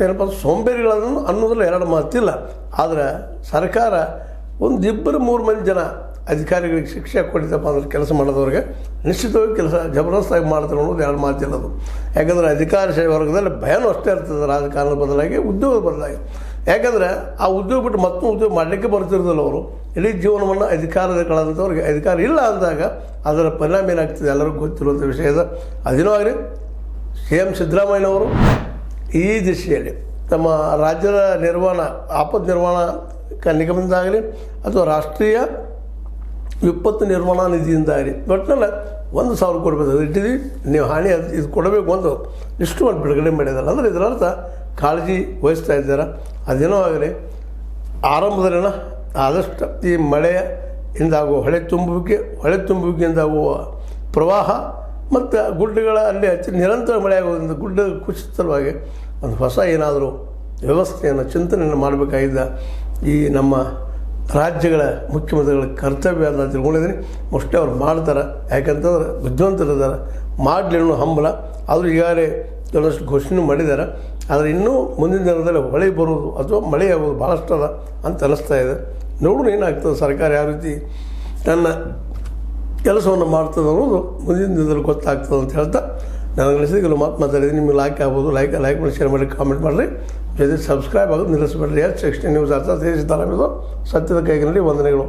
ಏನಪ್ಪ ಸೋಂಬೇರಿಗಳನ್ನು ಅನ್ನೋದ್ರಲ್ಲಿ ಎರಡು ಮಾತಿಲ್ಲ. ಆದರೆ ಸರ್ಕಾರ ಒಂದು 2-3 ಮಂದಿ ಜನ ಅಧಿಕಾರಿಗಳಿಗೆ ಶಿಕ್ಷೆ ಕೊಟ್ಟಿದ್ದಪ್ಪ ಅಂದ್ರೆ ಕೆಲಸ ಮಾಡೋದವ್ರಿಗೆ ನಿಶ್ಚಿತವಾಗಿ ಕೆಲಸ ಜಬರ್ದಸ್ತಾಗಿ ಮಾಡ್ತಾರೆ ಅನ್ನೋದು ಎರಡು ಮಾತಿಲ್ಲದು. ಯಾಕಂದರೆ ಅಧಿಕಾರಶಾಹಿ ವರ್ಗದಲ್ಲಿ ಭಯನೂ ಅಷ್ಟೇ ಇರ್ತದೆ, ರಾಜಕಾರಣದ ಬದಲಾಗಿ ಉದ್ಯೋಗದ ಬದಲಾಗಿ. ಯಾಕಂದರೆ ಆ ಉದ್ಯೋಗ ಬಿಟ್ಟು ಮತ್ತೊಂದು ಉದ್ಯೋಗ ಮಾಡಲಿಕ್ಕೆ ಬರ್ತಿರೋದಿಲ್ಲ ಅವರು. ಇಡೀ ಜೀವನವನ್ನು ಅಧಿಕಾರದ ಕಳೆದಂಥವ್ರಿಗೆ ಅಧಿಕಾರ ಇಲ್ಲ ಅಂದಾಗ ಅದರ ಪರಿಣಾಮ ಏನಾಗ್ತದೆ ಎಲ್ಲರಿಗೂ ಗೊತ್ತಿರುವಂಥ ವಿಷಯದ. ಅದೇನೋ CM ಸಿದ್ದರಾಮಯ್ಯನವರು ಈ ದಿಶೆಯಲ್ಲಿ ತಮ್ಮ ರಾಜ್ಯದ ಆಪತ್ತು ನಿರ್ವಹಣಾ ನಿಗಮದಿಂದಾಗಲಿ ಅಥವಾ ರಾಷ್ಟ್ರೀಯ ವಿಪತ್ತು ನಿರ್ವಹಣಾ ನಿಧಿಯಿಂದಾಗಲಿ ಒಟ್ಟಿನಲ್ಲಿ 1,000 ಕೊಡಬೇಕು ಇಟ್ಟಿದ್ದೀವಿ, ನೀವು ಹಾನಿ ಇದು ಕೊಡಬೇಕು ಒಂದು ಲಿಸ್ಟು ಮಾಡಿ ಬಿಡುಗಡೆ ಮಾಡಿದ್ದಾರೆ. ಅಂದರೆ ಇದರರ್ಥ ಕಾಳಜಿ ವಹಿಸ್ತಾ ಇದ್ದಾರೆ. ಅದೇನೋ ಆಗಲಿ ಆರಂಭದಲ್ಲಿನ ಆದಷ್ಟು ಈ ಮಳೆಯಿಂದಾಗುವ ಹೊಳೆ ತುಂಬುವಿಕೆಯಿಂದಾಗುವ ಪ್ರವಾಹ ಮತ್ತು ಗುಡ್ಡಗಳ ಅಲ್ಲಿ ನಿರಂತರ ಮಳೆ ಆಗೋದ್ರಿಂದ ಗುಡ್ಡ ಕುಸಿತವಾಗಿ ಒಂದು ಹೊಸ ಏನಾದರೂ ವ್ಯವಸ್ಥೆಯನ್ನು ಚಿಂತನೆಯನ್ನು ಮಾಡಬೇಕಾಗಿದ್ದ ಈ ನಮ್ಮ ರಾಜ್ಯಗಳ ಮುಖ್ಯಮಂತ್ರಿಗಳ ಕರ್ತವ್ಯ ಅಂತ ತಿಳ್ಕೊಂಡಿದ್ದೀನಿ. ಮೋಸ್ಟ್ಲಿ ಅವ್ರು ಮಾಡ್ತಾರೆ, ಯಾಕಂತಂದ್ರೆ ಬುದ್ಧಿವಂತರಿದ್ದಾರೆ, ಮಾಡಲಿ ಅನ್ನೋ ಹಂಬಲ. ಆದರೂ ಈಗಾಗಲೇ ಕೆಲವಷ್ಟು ಘೋಷಣೆ ಮಾಡಿದ್ದಾರೆ. ಆದರೆ ಇನ್ನೂ ಮುಂದಿನ ದಿನದಲ್ಲಿ ಹೊಳೆ ಬರೋದು ಅಥವಾ ಮಳೆ ಆಗೋದು ಭಾಳಷ್ಟು ಅದ ಅಂತ ಅನ್ನಿಸ್ತಾ ಇದೆ. ನೋಡೋಣ ಏನಾಗ್ತದೆ, ಸರ್ಕಾರ ಯಾವ ರೀತಿ ನನ್ನ ಕೆಲಸವನ್ನು ಮಾಡ್ತದೆ ಅನ್ನೋದು ಮುಂದಿನ ದಿನದಲ್ಲಿ ಗೊತ್ತಾಗ್ತದೆ ಅಂತ ಹೇಳ್ತಾ ನನಗೆ ಅನಿಸಿದ ಕೆಲವು ಮಾತಾಡಿದ್ದೀನಿ. ನಿಮಗೆ ಲೈಕ್ ಆಗ್ಬೋದು, ಲೈಕ್ ಮಾಡಿ, ಶೇರ್ ಮಾಡಿ, ಕಾಮೆಂಟ್ ಮಾಡಿರಿ. ಜೊತೆ ಸಬ್ಸ್ಕ್ರೈಬ್ ಆಗೋದು ನಿಲ್ಲಿಸಬೇಡ್ರಿ. H16 ನ್ಯೂಸ್ ಅರ್ಥ ತಿಳಿಸಿದ್ದಾರೆ. ಸತ್ಯದ ಕೈಗಿನಲ್ಲಿ ವಂದನೆಗಳು.